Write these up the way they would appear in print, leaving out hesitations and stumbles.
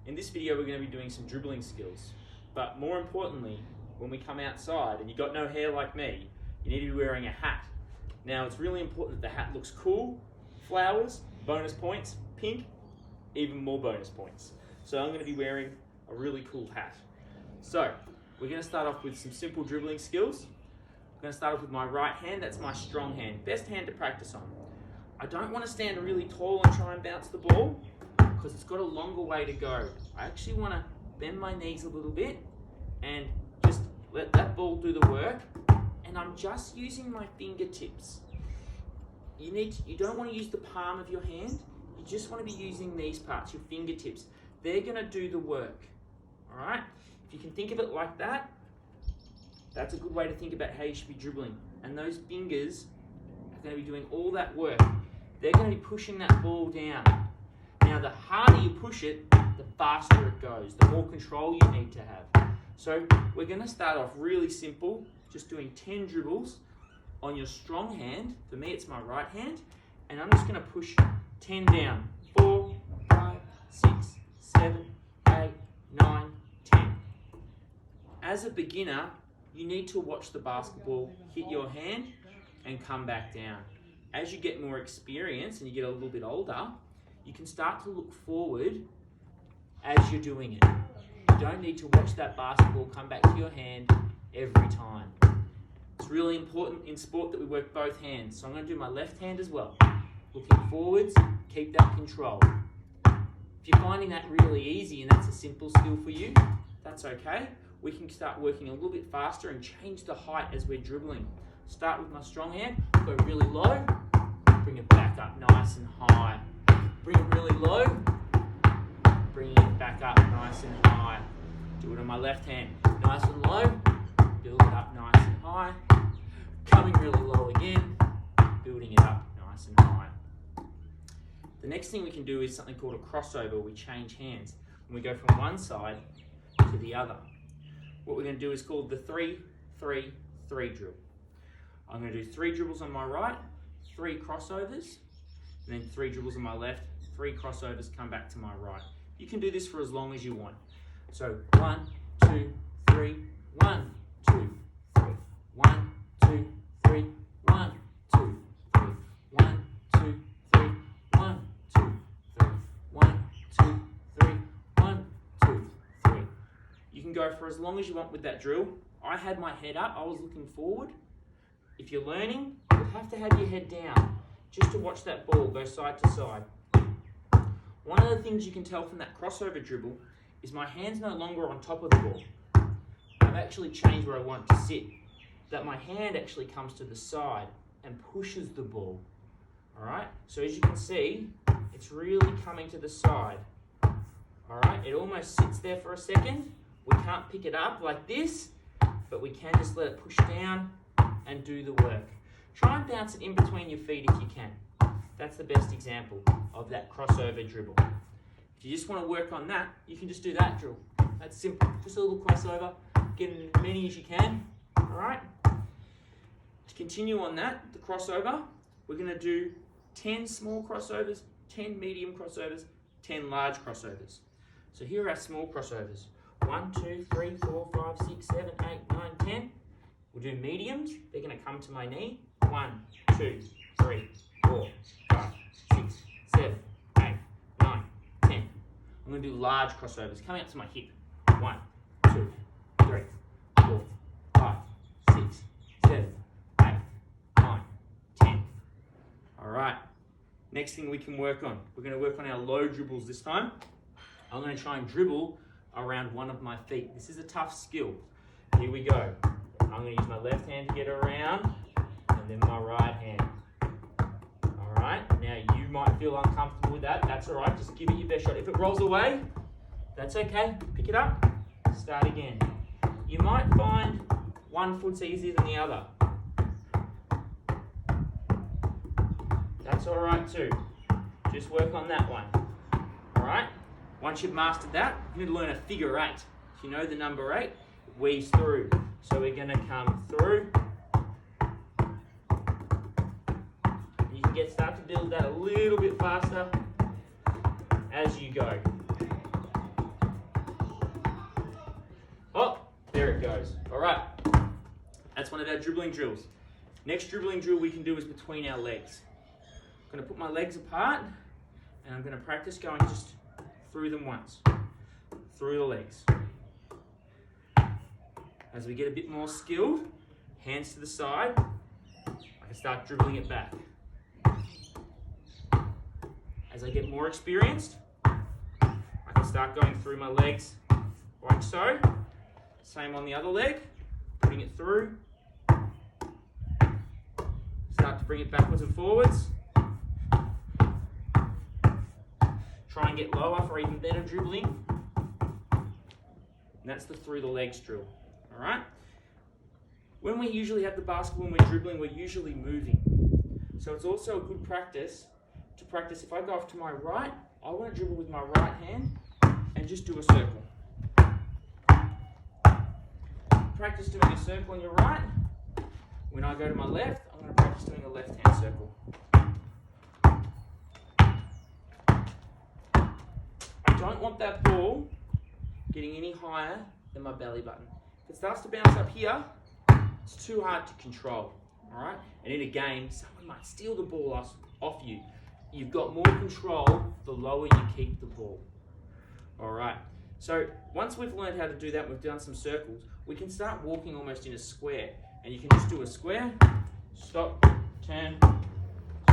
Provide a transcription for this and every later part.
In this video, we're going to be doing some dribbling skills. But more importantly, when we come outside and you've got no hair like me, you need to be wearing a hat. Now, it's really important that the hat looks cool. Flowers, bonus points. Pink, even more bonus points. So I'm going to be wearing a really cool hat. So we're going to start off with some simple dribbling skills. I'm going to start off with my right hand. That's my strong hand. Best hand to practice on. I don't want to stand really tall and try and bounce the ball because it's got a longer way to go. I actually want to bend my knees a little bit and just let that ball do the work. And I'm just using my fingertips. You don't want to use the palm of your hand. You just want to be using these parts, your fingertips. They're going to do the work. All right? If you can think of it like that, that's a good way to think about how you should be dribbling. And those fingers are going to be doing all that work. They're going to be pushing that ball down. Now, the harder you push it, the faster it goes, the more control you need to have. So we're going to start off really simple, just doing 10 dribbles on your strong hand. For me, it's my right hand. And I'm just going to push 10 down. 4, 5, 6, 7, 8, 9, 10. As a beginner, you need to watch the basketball hit your hand and come back down. As you get more experience and you get a little bit older, you can start to look forward as you're doing it. You don't need to watch that basketball come back to your hand every time. It's really important in sport that we work both hands. So I'm going to do my left hand as well. Looking forwards, keep that control. If you're finding that really easy and that's a simple skill for you, that's okay. We can start working a little bit faster and change the height as we're dribbling. Start with my strong hand, go really low, bring it back up nice and high. Bring it really low, bring it back up nice and high. Do it on my left hand, nice and low, build it up nice and high. Coming really low again, building it up nice and high. The next thing we can do is something called a crossover. We change hands and we go from one side to the other. What we're going to do is called the 3-3-3 drill. I'm going to do 3 dribbles on my right, 3 crossovers, and then 3 dribbles on my left, 3 crossovers, come back to my right. You can do this for as long as you want. So 1, 2, 3, 1, 2, 3, 1, 2, 3, 1, 2, 3, 1, 2, 3, 1, 2, 3, 1, 2, 3, 1, 2, 3. You can go for as long as you want with that drill. I had my head up, I was looking forward. If you're learning, you have to have your head down just to watch that ball go side to side. One of the things you can tell from that crossover dribble is my hand's no longer on top of the ball. I've actually changed where I want it to sit. That my hand actually comes to the side and pushes the ball. Alright, so as you can see, it's really coming to the side. Alright, it almost sits there for a second. We can't pick it up like this, but we can just let it push down and do the work. Try and bounce it in between your feet if you can. That's the best example of that crossover dribble. If you just want to work on that, you can just do that drill. That's simple. Just a little crossover. Get in as many as you can. Alright? To continue on that, the crossover, we're going to do 10 small crossovers, 10 medium crossovers, 10 large crossovers. So here are our small crossovers. 1, 2, 3, 4, 5, 6, 7, 8, 9, 10. We'll do mediums. They're going to come to my knee. 1, 2, 3, 4, 5, 6, 7, 8, 9, 10. I'm going to do large crossovers coming up to my hip. 1, 2, 3, 4, 5, 6, 7, 8, 9, 10. All right. Next thing we can work on. We're going to work on our low dribbles this time. I'm going to try and dribble around one of my feet. This is a tough skill. Here we go. I'm going to use my left hand to get around and then my right hand. Alright, now you might feel uncomfortable with that. That's alright, just give it your best shot. If it rolls away, that's okay. Pick it up, start again. You might find one foot's easier than the other. That's alright too. Just work on that one. Alright, once you've mastered that, you need to learn a figure 8. If you know the number 8, it weaves through. So we're going to come through. You can start to build that a little bit faster as you go. one of our dribbling drills. Next dribbling drill we can do is between our legs. I'm going to put my legs apart and I'm going to practice going just through them once. Through the legs. As we get a bit more skilled, hands to the side, I can start dribbling it back. As I get more experienced, I can start going through my legs like so. Same on the other leg, putting it through. Start to bring it backwards and forwards. Try and get lower for even better dribbling. And that's the through the legs drill. All right? When we usually have the basketball and we're dribbling, we're usually moving. So it's also a good practice to practice. If I go off to my right, I want to dribble with my right hand and just do a circle. Practice doing a circle on your right. When I go to my left, I'm going to practice doing a left hand circle. I don't want that ball getting any higher than my belly button. If it starts to bounce up here, it's too hard to control. All right? And in a game, someone might steal the ball off you. You've got more control the lower you keep the ball. All right. So once we've learned how to do that, we've done some circles, we can start walking almost in a square. And you can just do a square, stop, turn,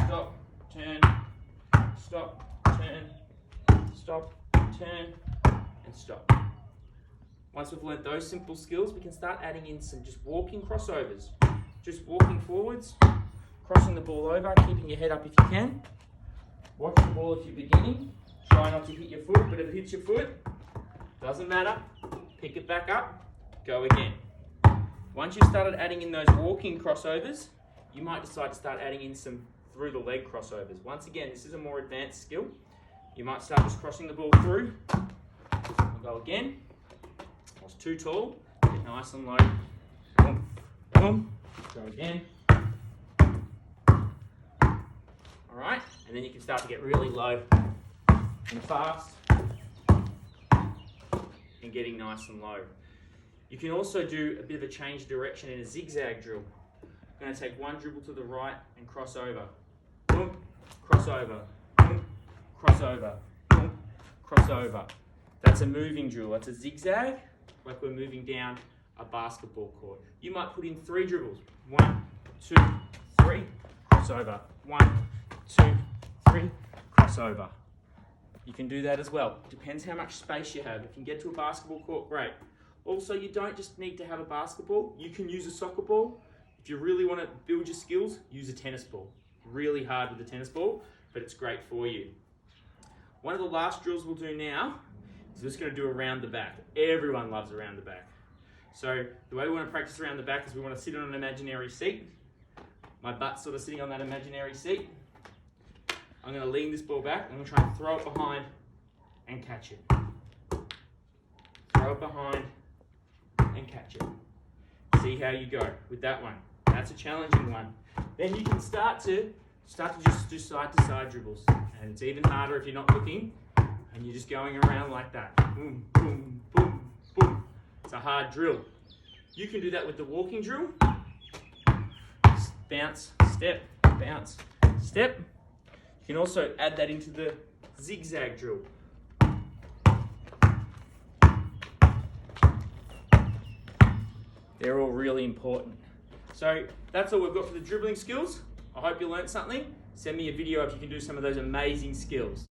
stop, turn, stop, turn, stop, turn, and stop. Once we've learned those simple skills, we can start adding in some just walking crossovers. Just walking forwards, crossing the ball over, keeping your head up if you can. Watch the ball if you're beginning. Try not to hit your foot, but if it hits your foot, doesn't matter. Pick it back up, go again. Once you've started adding in those walking crossovers, you might decide to start adding in some through the leg crossovers. Once again, this is a more advanced skill. You might start just crossing the ball through. We'll go again. I was too tall. Get nice and low. Boom, boom. Go again. All right, and then you can start to get really low and fast and getting nice and low. You can also do a bit of a change of direction in a zigzag drill. I'm going to take one dribble to the right and cross over. Boom, cross over. Boom, cross over. Boom, cross over. That's a moving drill. That's a zigzag, like we're moving down a basketball court. You might put in 3 dribbles. 1, 2, 3, cross over. 1, 2, 3, cross over. You can do that as well. Depends how much space you have. If you can get to a basketball court, great. Also, you don't just need to have a basketball. You can use a soccer ball. If you really want to build your skills, use a tennis ball. Really hard with a tennis ball, but it's great for you. One of the last drills we'll do now is we're just going to do around the back. Everyone loves around the back. So the way we want to practice around the back is we want to sit on an imaginary seat. My butt's sort of sitting on that imaginary seat. I'm going to lean this ball back. I'm going to try and throw it behind and catch it. Throw it behind and catch it. See how you go with that one. That's a challenging one. Then you can start to just do side to side dribbles. And it's even harder if you're not looking and you're just going around like that. Boom, boom, boom, boom. It's a hard drill. You can do that with the walking drill. Bounce, step, bounce, step. You can also add that into the zigzag drill. They're all really important. So that's all we've got for the dribbling skills. I hope you learned something. Send me a video if you can do some of those amazing skills.